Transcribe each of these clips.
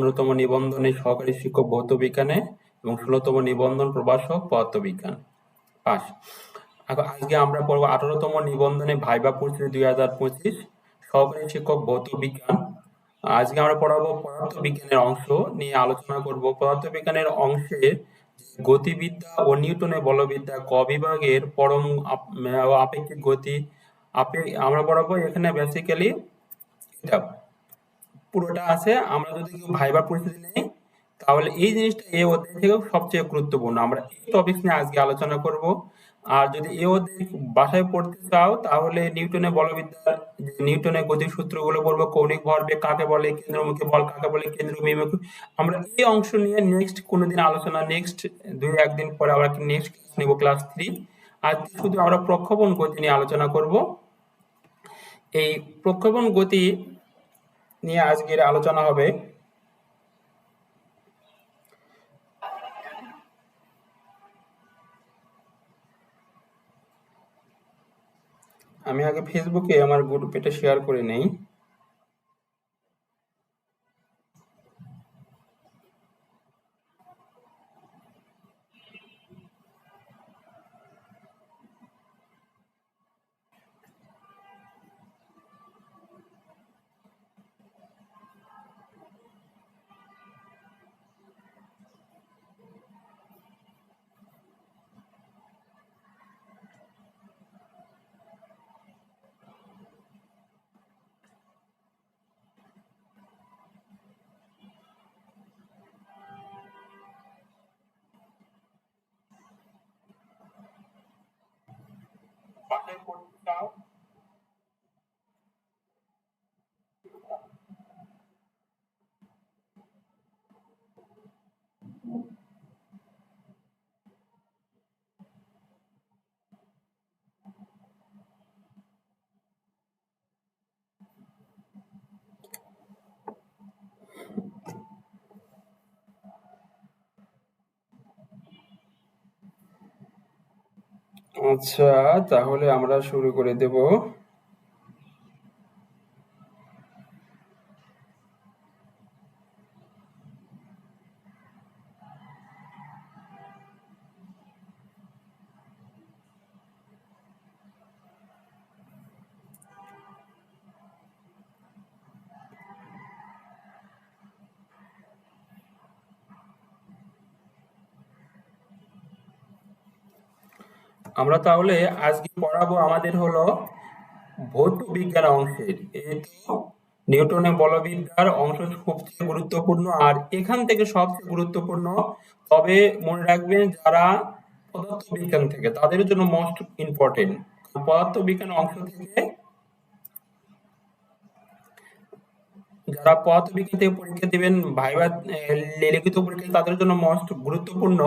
15তম নিবন্ধনে সহকারী শিক্ষক ভৌত বিজ্ঞানে এবং 16তম নিবন্ধন প্রভাষক পদার্থবিজ্ঞান পাস। আজকে আমরা পড়ব 18তম নিবন্ধনে ভাইবা পরিস্থিতি 2025 সহকারী শিক্ষক ভৌত বিজ্ঞান। আজকে আমরা পড়াবো পদার্থবিজ্ঞানের অংশ নিয়ে আলোচনা করব। পদার্থবিজ্ঞানের অংশে গতিবিদ্যা ও নিউটনের বলবিদ্যা ক বিভাগের পরম আপেক্ষিক গতি আমরা পড়াবো। এখানে বেসিক্যালি এটা পুরোটা আছে। আমরা যদি কেউ ভাইবার পরিস্থিতি নেই তাহলে এই জিনিসটা এই অধ্যায় থেকে সবচেয়ে গুরুত্বপূর্ণ। আমরা এই টপিক নিয়ে আজকে আলোচনা করব। আর যদি এই অধ্যায় বাসায় পড়তে চাও তাহলে নিউটনের বলবিদ্যার নিউটনের গতির সূত্রগুলো পড়বো। কৌণিক ভরবেগ কাকে বলে, কেন্দ্রমুখী বল কাকে বলে, কেন্দ্রবিমুখী। আমরা এই অংশ নিয়ে নেক্সট কোনোদিন আলোচনা, নেক্সট 2-1 দিন পরে আবার নেক্সট ক্লাস নেব, ক্লাস 3। আজকে শুধু আমরা প্রক্ষেপণ গতি নিয়ে আলোচনা করব। এই প্রক্ষেপণ গতি নিয়ে আজকের আলোচনা হবে। আমি আগে ফেসবুকে আমার গ্রুপে এটা শেয়ার করে নেই। আচ্ছা, তাহলে আমরা শুরু করে দেব। আমরা তাহলে আজকে পড়াবো আমাদের হলো ভৌত বিজ্ঞান অংশের। এই তো নিউটনের বলবিদ্যার অংশ সবচেয়ে গুরুত্বপূর্ণ, আর এখান থেকে সবচেয়ে গুরুত্বপূর্ণ। তবে মনে রাখবেন যারা পদার্থ বিজ্ঞান থেকে তাদের জন্য মোস্ট ইম্পর্টেন্ট। পদার্থ বিজ্ঞান অংশ থেকে যারা পদার্থবিজ্ঞান থেকে পরীক্ষা দিবেন, ভাইবা লিখিত পরীক্ষা, তাদের জন্য মোস্ট গুরুত্বপূর্ণ।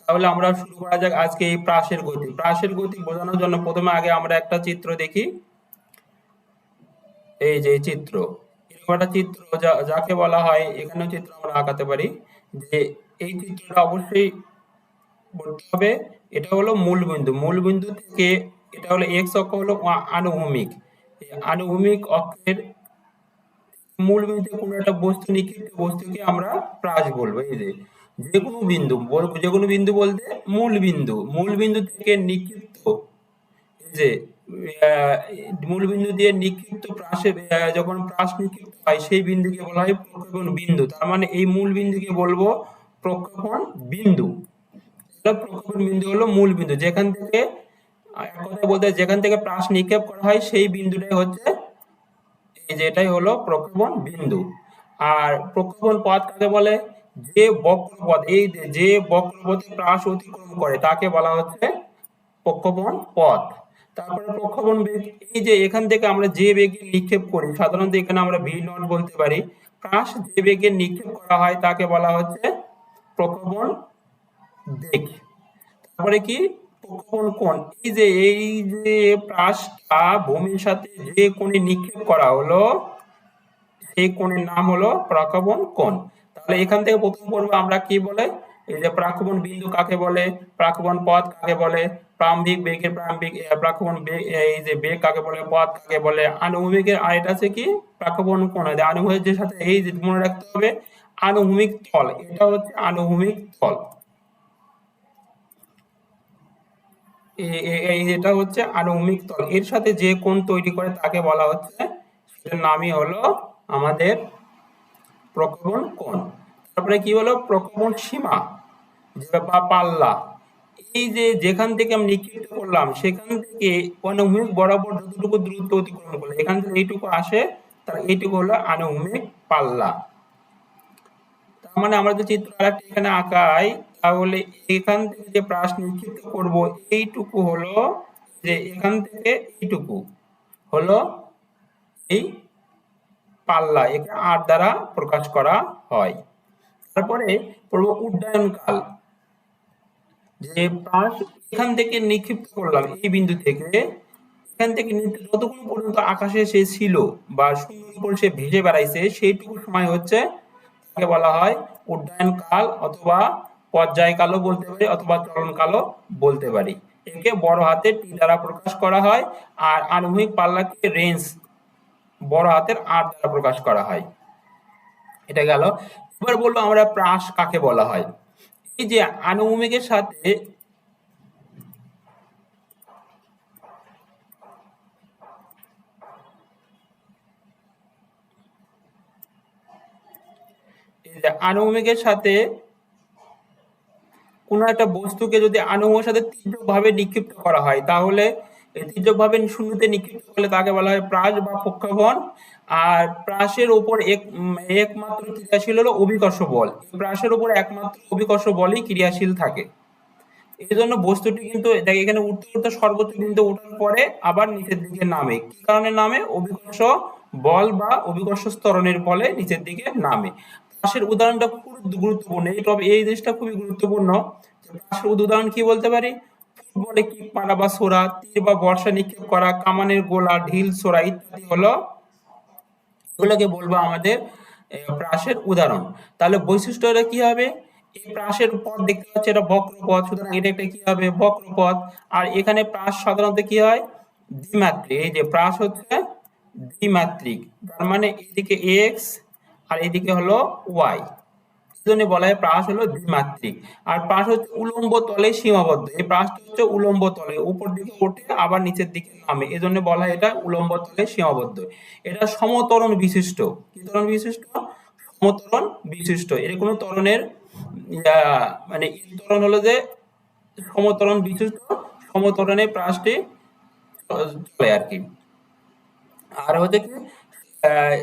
তাহলে আমরা শুরু করা যাক আজকে এই প্রাসের গতি। প্রাসের গতি বোঝানোর জন্য প্রথমে আগে আমরা একটা চিত্র দেখি। এই যে চিত্র, এরকম একটা চিত্র যাকে বলা হয়, এখানেও চিত্র আমরা আঁকাতে পারি। যে এই চিত্রটা অবশ্যই বলতে হবে এটা হলো মূল বিন্দু। মূল বিন্দু থেকে এটা হলো এক্স অক্ষ, হলো আনুভূমিক। এই আনুভূমিক অক্ষের মূল বিন্দুতে কোনো একটা বস্তু নিক্ষিপ্ত বস্তুকে আমরা প্রাস বলবো। এই যে যে কোনো বিন্দু, যে কোনো বিন্দু বলতে মূল বিন্দু, মূল বিন্দু থেকে নিক্ষিপ্ত, এই যে মূল বিন্দু দিয়ে নিক্ষিপ্ত প্রাসে যখন প্রাস নিক্ষিপ্ত হয় সেই বিন্দুকে বলা হয় প্রক্ষেপণ বিন্দু। তার মানে এই মূল বিন্দুকে বলবো প্রক্ষেপণ বিন্দু। প্রক্ষেপণ বিন্দু হলো মূল বিন্দু, যেখান থেকে এক কথায় বলতে যেখান থেকে প্রাস নিক্ষেপ করা হয় সেই বিন্দুটাই হচ্ছে, এই যে এটাই হলো প্রক্ষেপণ বিন্দু। আর প্রক্ষেপণ পথ কাকে বলে? যে বক্রপথ, এই যে বক্রপথে প্রাস অতিক্রম করে তাকে বলা হচ্ছে প্রক্ষেপণ পথ। তারপরে প্রক্ষেপণ বেগ, এই যে এখান থেকে আমরা যে বেগে নিক্ষেপ করি, সাধারণত এখানে আমরা ভি নট বলতে পারি। প্রাস যে বেগে নিক্ষেপ করা হয় তাকে বলা হচ্ছে প্রক্ষেপণ বেগ। তারপরে কি? প্রক্ষেপণ কোণ। এই যে প্রাসটা ভূমির সাথে যে কোণে নিক্ষেপ করা হলো সেই কোণের নাম হলো প্রক্ষেপণ কোণ। তাহলে এখান থেকে প্রথম পড়বো আমরা কি বলে, এই যে প্রক্ষেপণ বিন্দু কাকে বলে, প্রক্ষেপণ পথ কাকে বলে, প্রারম্ভিক বেগের প্রারম্ভিক প্রক্ষেপণ বেগ, এই যে বেগ কাকে বলে, পথ কাকে বলে, আনুভূমিকের। আর এটা আছে কি? প্রক্ষেপণ কোণ। আনুভূমিকের সাথে এই যে মনে রাখতে হবে আনুভূমিক তল, এটা হচ্ছে আনুভূমিক তল, এটা হচ্ছে আনুভূমিক তল। এর সাথে যে কোণ তৈরি করে তাকে বলা হচ্ছে, সেটার নামই হলো আমাদের প্রক্ষেপণ কোণ। তারপরে কি হলো প্রক্ষেপণ সীমা বা পাল্লা। এই যে যেখান থেকে আমি নিক্ষিপ্ত করলাম সেখান থেকে অনুভূমিক বরাবর যতটুকু দূরত্ব অতিক্রম করলো, এখান থেকে এইটুকু আসে, তার এইটুকু হলো আনুভূমিক পাল্লা। তার মানে আমরা যে চিত্র আরেকটা এখানে আঁকাই, তাহলে এখান থেকে যে প্রাস নিক্ষিপ্ত করব এইটুকু হলো, যে এখান থেকে এইটুকু হলো এই পাল্লা, একে আর দ্বারা প্রকাশ করা হয়। তারপরে পড়ব উড্ডয়ন কাল। যে প্রাস এখান থেকে নিক্ষিপ্ত করলাম এই বিন্দু থেকে, এখান থেকে যতক্ষণ পর্যন্ত আকাশে সে ছিল বা শূন্যের উপর সে ভেসে বেড়াইছে, সেইটুকু সময় হচ্ছে, তাকে বলা হয় উড্ডয়ন কাল, অথবা পর্যায় কালও বলতে পারি, অথবা চলন কালও বলতে পারি। একে বড় হাতে টি দ্বারা প্রকাশ করা হয়, আর আনুভূমিক পাল্লাকে রেঞ্জ বড় হাতের আর দ্বারা প্রকাশ করা হয়। এটা গেল। এবার বলবো আমরা প্রাস কাকে বলা হয়। এই যে আনুভূমিকের সাথে এই যে আনুভূমিকের সাথে কোনো একটা বস্তুকে যদি আনুভূমিকের সাথে তীর্যকভাবে নিক্ষিপ্ত করা হয়, তাহলে তীর্যকভাবে শূন্যতে নিক্ষিপ্ত করলে তাকে বলা হয় প্রাস বা প্রক্ষেপণ। আর প্রাসের উপর একমাত্র ক্রিয়াশীল হলো অভিকর্ষ বল। প্রাসের উপর একমাত্র অভিকর্ষ বলই ক্রিয়াশীল থাকে। এই জন্য বস্তুটি কিন্তু দেখ এখানে উঠতে উঠতে সর্বোচ্চ বিন্দু ওঠার পরে আবার নিচের দিকে নামে। কি কারণে নামে? অভিকর্ষ বল বা অভিকর্ষ ত্বরণের ফলে নিচের দিকে নামে। প্রাসের উদাহরণটা খুব গুরুত্বপূর্ণ, এই জিনিসটা খুবই গুরুত্বপূর্ণ। প্রাসের উদাহরণ কি বলতে পারি? ফুটবলে কিক মারা বা ছোড়া, তীর বা বর্ষা নিক্ষেপ করা, কামানের গোলা, ঢিল ছোড়া ইত্যাদি হলো, এগুলোকে বলবো আমাদের প্রাসের উদাহরণ। তাহলে বৈশিষ্ট্যটা কি হবে? এই প্রাসের পথ দেখতে পাচ্ছি, এটা বক্রপথ, সুতরাং এটা একটা কি হবে? বক্রপথ। আর এখানে প্রাস সাধারণত কি হয়? দ্বিমাত্রিক। এই যে প্রাস হচ্ছে দ্বিমাত্রিক, তার মানে এদিকে এক্স আর এদিকে হলো ওয়াই, জন্য বলা হয় প্রাস হলো দ্বিমাত্রিক। আর প্রাস হচ্ছে উলম্ব তলে সীমাবদ্ধ। এই প্রাসটা হচ্ছে উলম্ব তলে, উপর দিকে ওঠে আবার নিচের দিকে নামে, এজন্য বলা হয় এটা উলম্ব তলে সীমাবদ্ধ। এটা সমতরণ বিশিষ্ট। কি ত্বরণ বিশিষ্ট? সমতরণ বিশিষ্ট। এর কোনো ত্বরণের মানে ত্বরণ হলো যে সমতরণ বিশিষ্ট, সমতরণে প্রাসটি চলে আর কি। আর হচ্ছে কি আহ,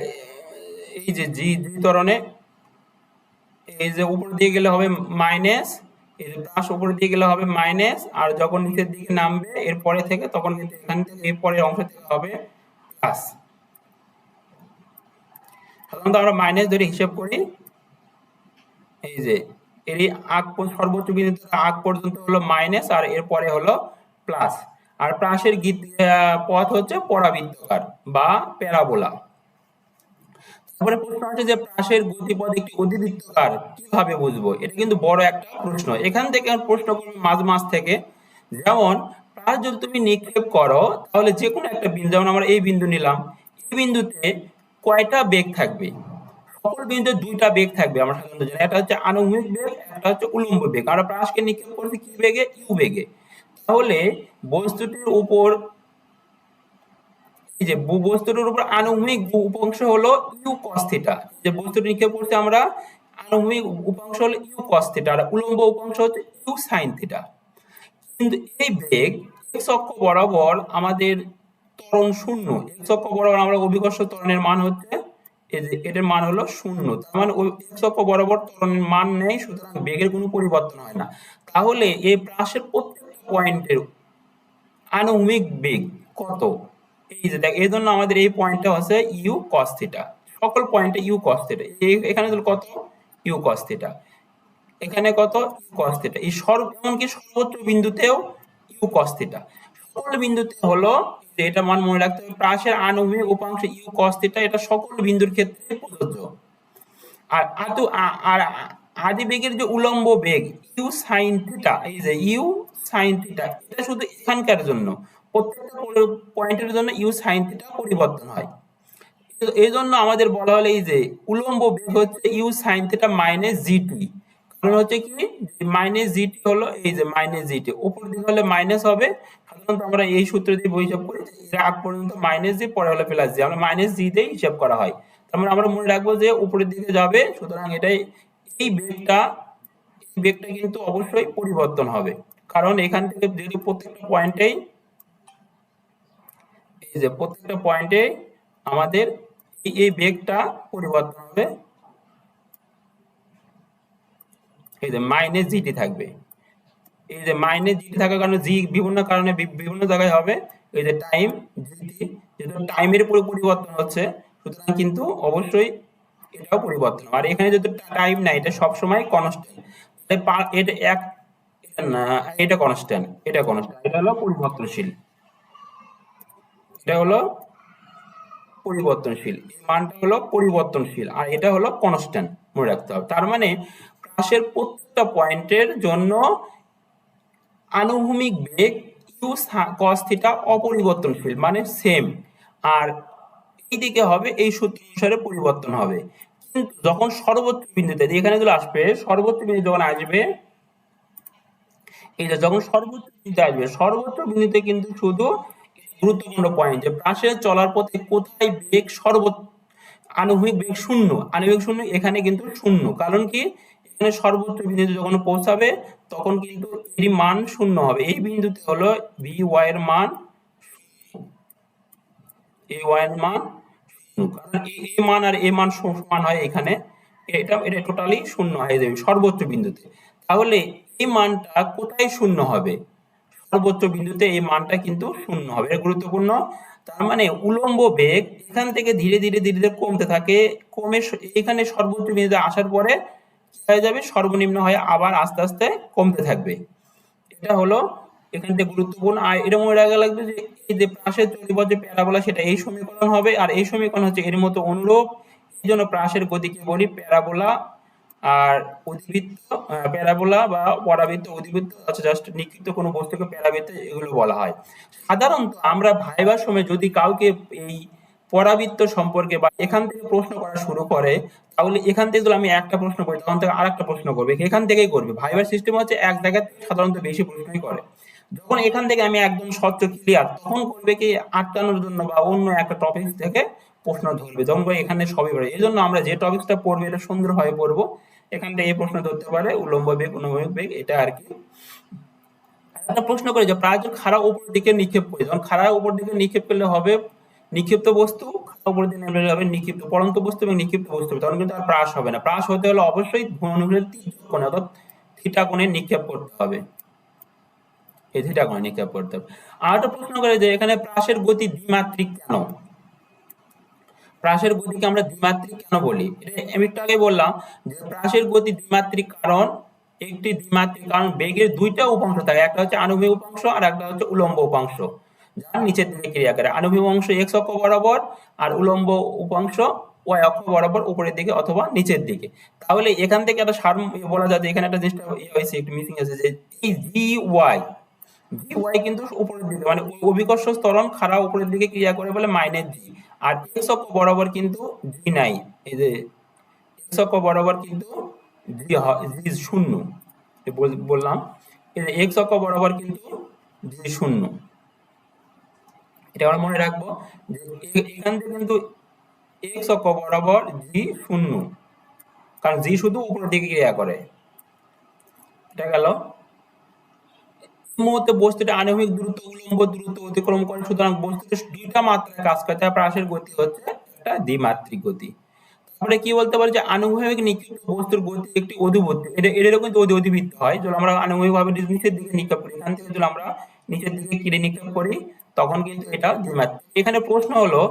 এই যে জি জি ত্বরণে, এই যে উপর দিয়ে গেলে হবে মাইনাস, এই যে প্লাস উপরে দিয়ে গেলে হবে মাইনাস, আর যখন নিচের দিকে নামবে এরপরে থেকে, তখন কিন্তু এখান থেকে এই পরের অংশ থেকে হবে প্লাস। সাধারণত আমরা মাইনাস ধরে হিসেব করি। এই যে এর সর্বোচ্চ বিন্দু থেকে আগ পর্যন্ত হলো মাইনাস, আর এরপরে হলো প্লাস। আর প্লাসের পথ হচ্ছে পরাবৃত্তাকার বা প্যারাবোলা। তারপরে প্রশ্ন আছে যে প্রাসের গতিপথ একটি অধিবৃত্তাকার, কিভাবে বুঝবো? এটা কিন্তু বড় একটা প্রশ্ন। এখান থেকে প্রশ্ন করবে মাঝ মাঝ থেকে। যেমন প্রাস যদি তুমি নিক্ষেপ করো, তাহলে যে কোনো একটা বিন্দু, যেমন আমরা এই বিন্দু নিলাম, এই বিন্দুতে কয়টা বেগ থাকবে? সকল বিন্দুতে দুইটা বেগ থাকবে আমরা সাধারণত জানি। একটা হচ্ছে আনুভূমিক বেগ, একটা হচ্ছে উলম্ব বেগ। আমরা প্রাসকে নিক্ষেপ করছি কি বেগে? ইউ বেগে। তাহলে বস্তুটির উপর, এই যে বস্তুটির উপর আনুভূমিক উপাংশ হলো ইউ কস থিটা। যে বস্তুটি নিক্ষেপ করছি আমরা, আনুভূমিক উপাংশ হলো ইউ কস থিটা, আর উলম্ব উপাংশ হচ্ছে ইউ সাইন থিটা। কিন্তু এই বেগ এক্স অক্ষ বরাবর আমাদের ত্বরণ শূন্য। এক্স অক্ষ বরাবর আমরা অভিকর্ষ ত্বরণের মান হচ্ছে, এই যে এটার মান হলো শূন্য। তার মানে ওই এক্স অক্ষ বরাবর ত্বরণের মান নেই, সুতরাং বেগের কোনো পরিবর্তন হয় না। তাহলে এই প্রাসের প্রত্যেকটা পয়েন্টের আনুভূমিক বেগ কত? এই যে দেখ, এই জন্য আমাদের এই পয়েন্টটা হচ্ছে ইউ কস থিটা। সকল পয়েন্টে ইউ কস থিটা। এখানে কত? U cos theta. এখানে কত? U cos theta. এই এমনকি সর্বোচ্চ বিন্দুতেও ইউ কস থিটা। সকল বিন্দুতে হলো, যে এটা মান মনে রাখতে হবে, প্রাসের আনুভূমিক উপাংশ ইউ কস থিটা, এটা সকল বিন্দুর ক্ষেত্রে প্রযোজ্য। আর আর আদি বেগের যে উলম্ব বেগ ইউ সাইন থিটা, এই যে ইউ সাইন থিটা, এটা শুধু এখানকার জন্য, প্রত্যেকটা পয়েন্টের জন্য ইউ সাইন থিটা পরিবর্তন হয়। এই জন্য আমাদের বলা হলো এই যে উলম্ব বেগ হচ্ছে u sine theta minus gt. কারণ হচ্ছে কি মাইনাস জিটি হলো এই যে মাইনাস জিটি, উপর দিকে হলে মাইনাস হবে। সাধারণত আমরা এই সূত্র দিয়ে হিসাব করি যে এর আগ পর্যন্ত মাইনাস জি, পরে হলো প্লাস জি, আমরা মাইনাস জি দিয়ে হিসাব করা হয়। তার মানে আমরা মনে রাখবো যে উপরের দিকে যাবে, সুতরাং এটাই এই বেগটা কিন্তু অবশ্যই পরিবর্তন হবে। কারণ এখান থেকে যেহেতু প্রত্যেকটা পয়েন্টে আমাদের এই বেগটা পরিবর্তন হবে, এই যে মাইনাস জিটি থাকবে। এই যে মাইনাস জিটি থাকার কারণে জি বিভিন্ন কারণে বিভিন্ন জায়গায় হবে। এই যে টাইম জিটি, যেহেতু টাইমের উপরে পরিবর্তন হচ্ছে, সুতরাং কিন্তু অবশ্যই এটাও পরিবর্তন হবে। আর এখানে যেহেতু টাইম নাই, এটা সবসময় কনস্ট্যান্ট, এটা এক এটা না, এটা কনস্ট্যান্ট, এটা কনস্ট্যান্ট, এটা হলো পরিবর্তনশীল, এটা হলো পরিবর্তনশীল, এই মানটা হলো পরিবর্তনশীল, আর এটা হলো কনস্ট্যান্ট, মনে রাখতে হবে। তার মানে পাশের প্রত্যেকটা পয়েন্টের জন্য আনুভূমিক বেগ ইউ কস থিটা অপরিবর্তনশীল, মানে সেম। আর এইদিকে হবে এই সূত্র অনুসারে পরিবর্তন হবে। কিন্তু যখন সর্বোচ্চ বিন্দুতে এখানে যেগুলো আসবে, সর্বোচ্চ বিন্দু যখন আসবে, এই যে যখন সর্বোচ্চ বিন্দুতে আসবে, সর্বোচ্চ বিন্দুতে কিন্তু শুধু গুরুত্বপূর্ণ পয়েন্ট যে প্রাসের চলার পথে কোথায় বেগ সর্বোচ্চ, আণবিক বেগ শূন্য, আণবিক শূন্য এখানে কিন্তু শূন্য। কারণ কি এখানে সর্বোচ্চ বিন্দুতে যখন পৌঁছাবে তখন কিন্তু এর মান শূন্য হবে। এই বিন্দুতে হলো ভি ওয়াই এর মান, এ ওয়াই এর মান শূন্য, কারণ এ মান আর এ মান সমান হয় এখানে, এটা টোটালি শূন্য হয়ে যাবে সর্বোচ্চ বিন্দুতে। তাহলে এই মানটা কোথায় শূন্য হবে? সর্বোচ্চ বিন্দুতে এই মানটা কিন্তু শূন্য হবে, এটা গুরুত্বপূর্ণ। তার মানে উলম্ব বেগ এখান থেকে ধীরে ধীরে ধীরে ধীরে কমতে থাকে, কমে এখানে সর্বোচ্চ বিন্দুতে আসার পরে কি হয়ে যাবে, সর্বনিম্ন হয়ে আবার আস্তে আস্তে কমতে থাকবে। এটা হলো এখান থেকে গুরুত্বপূর্ণ। আর এটা মনে রাখা লাগবে যে এই যে প্রাসের চলপথ যে প্যারাবোলা, সেটা এই সমীকরণ হবে, আর এই সমীকরণ হচ্ছে এর মতো অনুরূপ। এই জন্য প্রাসের গতিকে বলি প্যারাবোলা। আর অধিবৃত্ত, প্যারাবোলা বা পরাবৃত্ত, অধিবৃত্ত আচ্ছা জাস্ট নিক্ষিপ্ত কোনো বস্তুকে প্যারাবৃত্ত এগুলো বলা হয়। সাধারণত আমরা ভাইবার সময় যদি কাউকে এই পরাবৃত্ত সম্পর্কে বা এখান থেকে প্রশ্ন করা শুরু করে, তাহলে এখান থেকে যদি আমি একটা প্রশ্ন করি তখন থেকে আরেকটা প্রশ্ন করবে, এখান থেকেই করবে। ভাইবার সিস্টেম হচ্ছে এক জায়গায় সাধারণত বেশি প্রশ্নই করে। যখন এখান থেকে আমি একদম স্বচ্ছ ক্লিয়ার, তখন করবে কি আটকানোর জন্য বা অন্য একটা টপিক থেকে প্রশ্ন ধরবে, যখন করে এখানে সবই পারে। এই জন্য আমরা যে টপিকটা পড়বো এটা সুন্দরভাবে পড়বো, এখান থেকে এই প্রশ্ন ধরতে পারে উলম্ব বেগ, অনুভূমিক বেগ, এটা আর কি। একটা প্রশ্ন করে যে প্রায়োজক খাড়া উপর দিকে নিক্ষেপ করে, যখন খাড়া উপর দিকে নিক্ষেপ করলে হবে নিক্ষিপ্ত বস্তু, খাড়া উপর দিকে নেমে হবে নিক্ষিপ্ত পড়ন্ত বস্তু এবং নিক্ষিপ্ত বস্তু, তখন কিন্তু আর প্রাস হবে না। প্রাস হতে হলে অবশ্যই অনুভূমিক কোণে অর্থাৎ থিটা কোণে নিক্ষেপ করতে হবে, এই থিটা কোণে নিক্ষেপ করতে হবে। আর একটা প্রশ্ন করে যে এখানে প্রাসের গতি দ্বিমাত্রিক কেন? প্রাসের গতিকে আমরা দ্বিমাত্রিক কেন বলি? এটা আমি একটু আগে বললাম যে প্রাসের গতি দ্বিমাত্রিক কারণ একটি দ্বিমাত্রিক কারণ বেগের দুইটা উপাংশ থাকে, একটা হচ্ছে আণবিক উপাংশ আর একটা হচ্ছে উলম্ব উপাংশ, যার নিচের দিকে ক্রিয়া করে। আণবিক অংশ এক্স অক্ষ বরাবর আর উলম্ব উপাংশ ওয়াই অক্ষ বরাবর উপরের দিকে অথবা নিচের দিকে। তাহলে এখান থেকে একটা সার বলা যায় যে এখানে একটা জিনিসটা হয়েছে একটু মিসিং আছে, যে এই জি ওয়াই, জি ওয়াই কিন্তু উপরের দিকে, মানে অভিকর্ষ ত্বরণ খাড়া উপরের দিকে ক্রিয়া করে বলে মাইনাস জি। আর এক্স অক্ষ বরাবর কিন্তু জি নাই, এই যে এক্স অক্ষ বরাবর কিন্তু জি শূন্য, বললাম এই যে এক্স অক্ষ বরাবর কিন্তু জি শূন্য। এটা আমরা মনে রাখবো যে এখান থেকে কিন্তু এক্স অক্ষ বরাবর জি শূন্য, কারণ জি শুধু উপরের দিকে ক্রিয়া করে। এটা গেল। মুহূর্তে বস্তুটা আণবিক দূরত্ব উলম্ব দূরত্ব অতিক্রম করে, সুতরাং বস্তুতে দুইটা মাত্রায় কাজ করে, তার প্রাসের গতি হচ্ছে একটা দ্বিমাত্রিক গতি। তারপরে কি বলতে পারি যে আনুভূমিক নিক্ষিপ্ত বস্তুর গতি একটি অধিবৃত্ত, এটারও কিন্তু অধিবৃত্ত হয়। যখন আমরা আনুভূমিক ভাবে নিচের দিকে নিক্ষেপ করি, এখান থেকে যদি আমরা নিচের দিকে কিরে নিক্ষেপ করি তখন কিন্তু এটা দ্বিমাত্রিক। এখানে প্রশ্ন হলো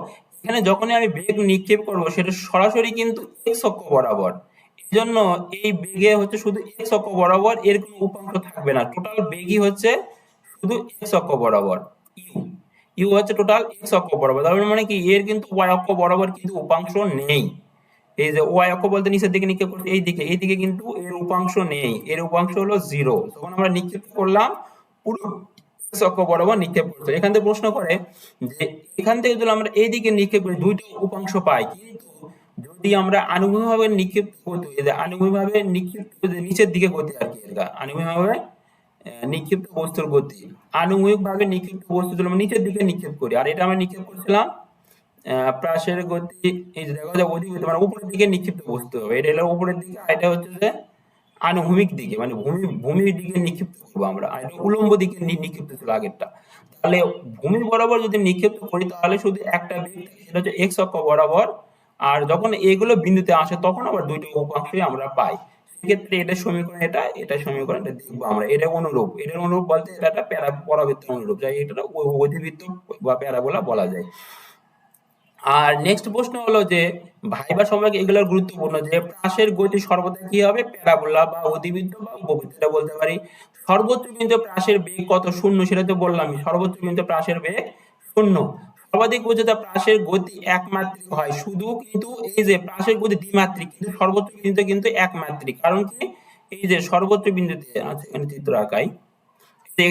এখানে যখনই আমি বেগ নিক্ষেপ করব সেটা সরাসরি কিন্তু এক্স অক্ষ বরাবর, এই জন্য এই বেগে হচ্ছে শুধু এক্স অক্ষ বরাবর, এর কোনো উপাংশ থাকবে না, টোটাল বেগই হচ্ছে শুধু এক্স অক্ষ বরাবর। ইউ ইউ হচ্ছে টোটাল এক্স অক্ষ বরাবর, তার মানে কি এর কিন্তু ওয়াই অক্ষ বরাবর কিন্তু উপাংশ নেই। এই যে ওয়াই অক্ষ বলতে নিচের দিকে নিক্ষেপ করছে, এইদিকে কিন্তু এর উপাংশ নেই, এর উপাংশ হলো জিরো। তখন আমরা নিক্ষেপ করলাম পুরো x অক্ষ বরাবর নিক্ষেপ করতে। এখান থেকে প্রশ্ন করে যে এখান থেকে যদি আমরা এইদিকে নিক্ষেপ করি দুইটা উপাংশ পাই, কিন্তু যদি আমরা আনুভূমিকভাবে নিক্ষিপ্ত গতি, আনুভূমিকভাবে নিক্ষিপ্ত নিচের দিকে গতি আর কি, এটা আনুভূমিকভাবে নিক্ষিপ্ত বস্তুর গতি, আনুভূমিকভাবে নিক্ষিপ্ত বস্তু যদি আমরা নিচের দিকে নিক্ষেপ করি, আর এটা আমরা নিক্ষেপ করছিলাম প্রাসের গতি, এই যে দেখো যে অধিগতি মানে উপরের দিকে নিক্ষিপ্ত বস্তু হবে, এটা হলো উপরের দিকে, আর এটা হচ্ছে যে আনুভূমিক দিকে মানে ভূমির দিকে নিক্ষিপ্ত করবো আমরা, আর এটা উলম্ব দিকে নিক্ষিপ্ত ছিল আগেরটা। তাহলে ভূমি বরাবর যদি নিক্ষিপ্ত করি তাহলে শুধু একটা বেগ থাকে, সেটা হচ্ছে এক্স অক্ষ বরাবর, আর যখন এগুলো বিন্দুতে আসে তখন আবার দুইটা উপাংশই আমরা পাই। সেক্ষেত্রে এটা সমীকরণ, এটা সমীকরণ, এটা দেখবো আমরা, এটা অনুরূপ, এটার অনুরূপ বলতে এটা একটা পরাবৃত্ত অনুরূপ, যাই এটা অধিবৃত্ত বা প্যারাবোলা বলা যায়। আর নেক্সট প্রশ্ন হলো যে ভাইবা সময় এগুলোর গুরুত্বপূর্ণ যে প্রাসের গতি সর্বদা কি হবে, প্যারাবোলা বা অধিবৃত্ত বা উপবৃত্ত, এটা বলতে পারি। সর্বোচ্চ বিন্দু প্রাসের বেগ কত, শূন্য, সেটা তো বললামই, সর্বোচ্চ বিন্দু প্রাসের বেগ শূন্য। সর্বাধিক উচ্চতা প্রাসের গতি একমাত্রিক হয় শুধু, কিন্তু এই যে প্রাসের গতি দ্বিমাত্রিক, কিন্তু সর্বোচ্চ বিন্দুতে কিন্তু একমাত্রিক, কারণ কি, এই যে সর্বোচ্চ বিন্দুতে আছে, এখানে চিত্র আঁকাই,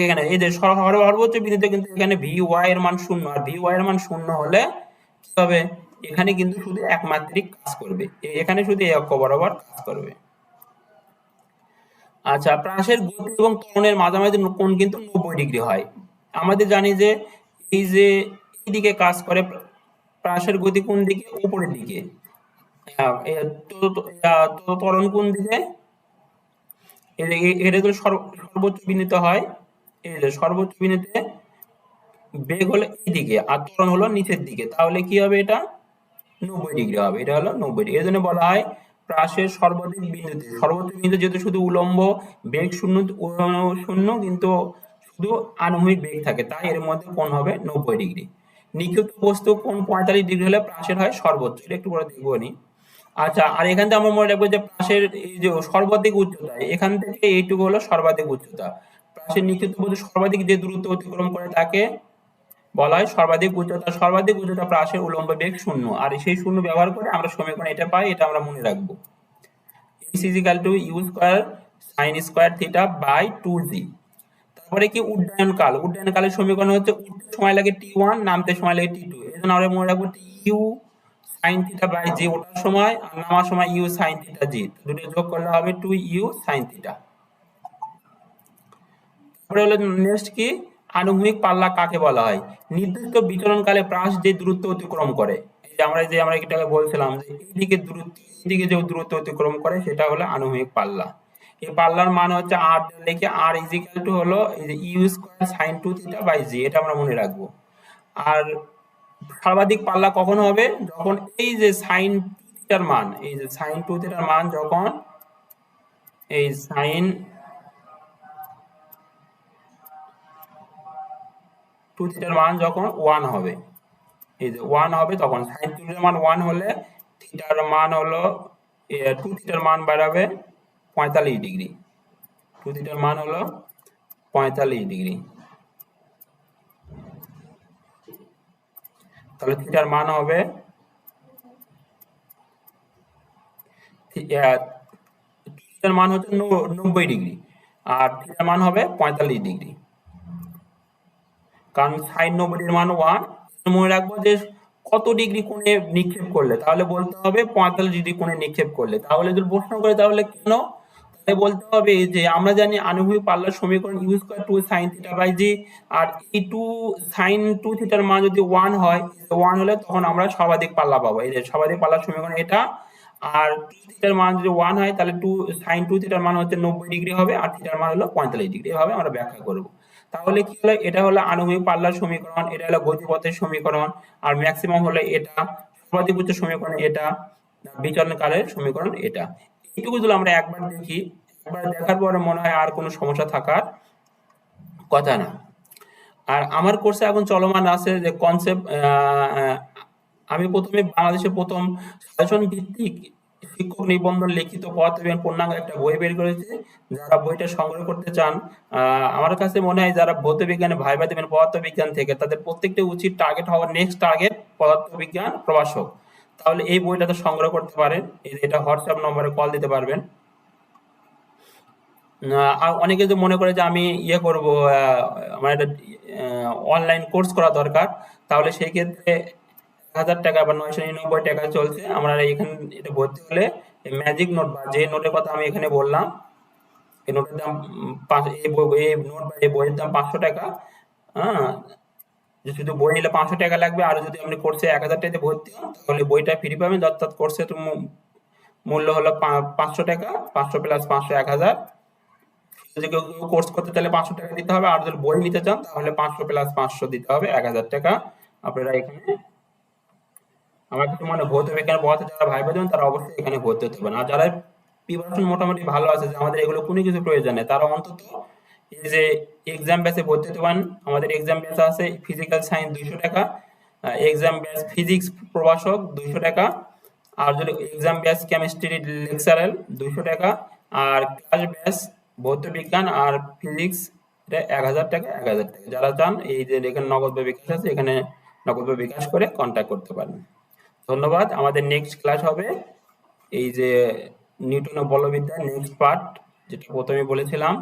এখানে এই যে সর্বোচ্চ বিন্দুতে কিন্তু এখানে ভি ওয়াই এর মান শূন্য, আর ভি ওয়াই এর মান শূন্য হলে কি হবে, এখানে কিন্তু শুধু একমাত্রিক কাজ করবে, এখানে শুধু এই অক্ষ বরাবর কাজ করবে। আচ্ছা, প্রাসের গতি এবং ত্বরণের মাঝামাঝি কোণ কিন্তু 90 ডিগ্রি হয়। আমাদের জানি যে এই যে এইদিকে কাজ করে প্রাসের গতি কোন দিকে, উপরের দিকে, ত্বরণ কোন দিকে, এটা তো সর্বোচ্চ বিন্দুতে হয়, এই যে সর্বোচ্চ বিন্দুতে বেগ হলো এইদিকে আর ত্বরণ হলো নিচের দিকে, তাহলে কি হবে, এটা 90 ডিগ্রি হবে, এটা হলো 90 ডিগ্রি। এর জন্য বলা হয় প্রাসের সর্বাধিক বিন্দুতে, সর্বোচ্চ বিন্দু যেহেতু শুধু উলম্ব বেগ শূন্য শূন্য, কিন্তু শুধু আনুভূমিক বেগ থাকে, তাই এর মধ্যে কোণ হবে 90 ডিগ্রি। নিক্ষিপ্ত বস্তু কোণ 45 ডিগ্রি হলে প্রাসের হয় সর্বোচ্চ, এটা একটু পরে দেখবো নি। আচ্ছা, আর এখান থেকে আমরা মনে রাখবো যে প্রাসের এই যে সর্বাধিক উচ্চতা, এখান থেকে এইটুকু হলো সর্বাধিক উচ্চতা। প্রাসের নিক্ষিপ্ত বস্তু সর্বাধিক যে দূরত্ব অতিক্রম করে তাকে বলা হয় সর্বাধিক উচ্চতা। সর্বাধিক উচ্চতা প্রাসের উলম্ব বেগ শূন্য, আর সেই শূন্য ব্যবহার করে আমরা সমীকরণ এটা পাই, এটা আমরা মনে রাখবো, h equal to u square sine square theta by 2g। তারপরে কি উড্ডয়ন কাল, উড্ডয়ন কালের সমীকরণ হচ্ছে উঠতে সময় লাগে t1, নামতে সময় লাগে t2, এজন্য আমরা মনে রাখবো ইউ সাইন থিটা বাই জি ওঠার সময়, আর নামার সময় ইউ সাইন থিটা জি, দুটো যোগ করলে হবে 2u সাইন থিটা। তারপরে হলো নেক্সট কি, আনুভূমিক পাল্লা কাকে বলা হয়, নির্দিষ্ট বিচরণকালে প্রাস যে দূরত্ব অতিক্রম করে, এই যে আমরা এটাকে বলছিলাম যে এইদিকে দূরত্ব, এইদিকে যে দূরত্ব অতিক্রম করে সেটা হলো আনুভূমিক পাল্লা। এই পাল্লার মান হচ্ছে r, লিখে r ইজ ইকুয়াল টু হলো এই যে u square sine 2 theta by g, এটা আমরা মনে রাখবো। আর সর্বাধিক পাল্লা কখন হবে, যখন এই যে সাইন 2 থিটার মান, এই যে সাইন 2 থিটার মান যখন এই সাইন 2 থিটার মান যখন 1 হবে, এই যে 1 হবে, তখন sin 2 এর মান 1 হলে থিটার মান হলো 2 থিটার মান বাড়াবে 45 ডিগ্রি, 2 থিটার মান হলো 45 ডিগ্রি, তাহলে থিটার মান হবে থিটার মান হচ্ছে 90 ডিগ্রি, আর থিটার মান হবে 45 ডিগ্রি, কারণ সাইন 90 এর মান 1। মনে রাখবো যে কত ডিগ্রি কোণে নিক্ষেপ করলে, তাহলে বলতে হবে 45 ডিগ্রি কোণে নিক্ষেপ করলে। তাহলে যদি প্রশ্ন করে তাহলে কেন, তাহলে বলতে হবে যে আমরা জানি আনুভূমিক পাল্লার সমীকরণ u square 2 sin theta by g, আর এই 2 sin 2 থিটার মান যদি 1 হয়, 1 হলে তখন আমরা সর্বাধিক পাল্লা পাবো, এই যে সর্বাধিক পাল্লার সমীকরণ এটা। আর 2 থিটার মান যদি 1 হয় তাহলে 2 sin 2 থিটার মান হচ্ছে 90 ডিগ্রি হবে, আর থিটার মান হলো 45 ডিগ্রি, এভাবে আমরা ব্যাখ্যা করব। তাহলে কি হলো, এটা হলো আনুভূমিক পাল্লার সমীকরণ, এটা হলো গতিপথের সমীকরণ, আর ম্যাক্সিমাম হলো এটা, সর্বাধিক উচ্চ সমীকরণ এটা, বিচলন কালের সমীকরণ এটা। এইটুকু যদি আমরা একবার দেখি, একবার দেখার পরে মনে হয় আর কোনো সমস্যা থাকার কথা না। আর আমার কোর্সে এখন চলমান আছে যে কনসেপ্ট, আমি প্রথমে বাংলাদেশের প্রথম সাজেশন ভিত্তিক শিক্ষক নিবন্ধন লিখিত পদার্থ বিজ্ঞান পূর্ণাঙ্গ একটা বই বের করেছে। যারা বইটা সংগ্রহ করতে চান, আমার কাছে মনে হয় যারা ভৌত বিজ্ঞানে ভাইবা দেবেন পদার্থ বিজ্ঞান থেকে, তাদের প্রত্যেকটা উচিত টার্গেট হওয়ার, নেক্সট টার্গেট পদার্থ বিজ্ঞান প্রভাষক। তাহলে এই বইটাতে সংগ্রহ করতে পারেন, এটা হোয়াটসঅ্যাপ নম্বরে কল দিতে পারবেন। আর অনেকে যে মনে করে যে আমি ইয়ে করব, আমার একটা অনলাইন কোর্স করা দরকার, তাহলে সেই ক্ষেত্রে 1,000 টাকা বা 999 টাকা চলছে। আমরা এখানে এটা ভর্তি হলে ম্যাজিক নোট বা যে নোটের কথা আমি এখানে বললাম, এই নোটের দাম এই নোট বা এই বইয়ের দাম 500 টাকা। হ্যাঁ, যে শুধু বই নিলে 500 টাকা লাগবে, আর যদি আপনি কোর্সে 1,000 টাকাতে ভর্তি হন তাহলে বইটা ফ্রি পাবেন, অর্থাৎ কোর্সের মূল্য হলো 500 টাকা। 500 + 500 1,000। যদি কেউ কোর্স করতে চাইলে 500 টাকা দিতে হবে, আর যদি বই নিতে চান তাহলে 500 + 500 দিতে হবে 1,000 টাকা। আপনারা এখানে আমার কাছে মনে হয় ভৌত বিজ্ঞান পড়াতে যারা ভাই বোন তারা অবশ্যই এখানে ভর্তি হতে পারেন। আর যারা প্রিপারেশন মোটামুটি ভালো আছে যে আমাদের এগুলো কোনো কিছু প্রয়োজন নেই, তারা অন্তত এই যে এক্সাম ব্যাচে ভর্তি হতে পারেন। আমাদের এক্সাম ব্যাচ আছে ফিজিক্যাল সায়েন্স 200 টাকা, এক্সাম ব্যাচ ফিজিক্স প্রভাষক 200 টাকা, আর যদি এক্সাম ব্যাচ কেমিস্ট্রি লেকচারাল 200 টাকা, আর ক্লাস ব্যাচ ভৌত বিজ্ঞান আর ফিজিক্স এটা 1,000 টাকা 1,000 টাকা। যারা চান এই যে এখানে নগদ বা বিকাশ আছে, এখানে নগদ বা বিকাশ করে কন্ট্যাক্ট করতে পারেন। ধন্যবাদ। আমাদের নেক্সট ক্লাস হবে এই যে নিউটনের বলবিদ্যার নেক্সট পার্ট, যেটা প্রথমে বলেছিলাম।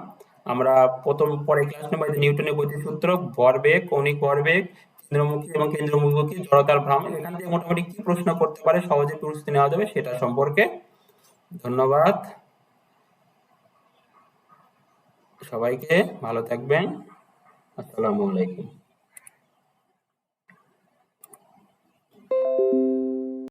আমরা প্রথম পরে ক্লাস নেব এই যে নিউটনের গতির সূত্র, ভরবেগ, কৌণিক ভরবেগ, কেন্দ্রমুখী এবং কেন্দ্রমুখী জড়তার ভ্রামক, এখান থেকে মোটামুটি কি প্রশ্ন করতে পারে সহজে প্রস্তুতি নেওয়া যাবে সেটা সম্পর্কে। ধন্যবাদ সবাইকে, ভালো থাকবেন। আসসালামু আলাইকুম।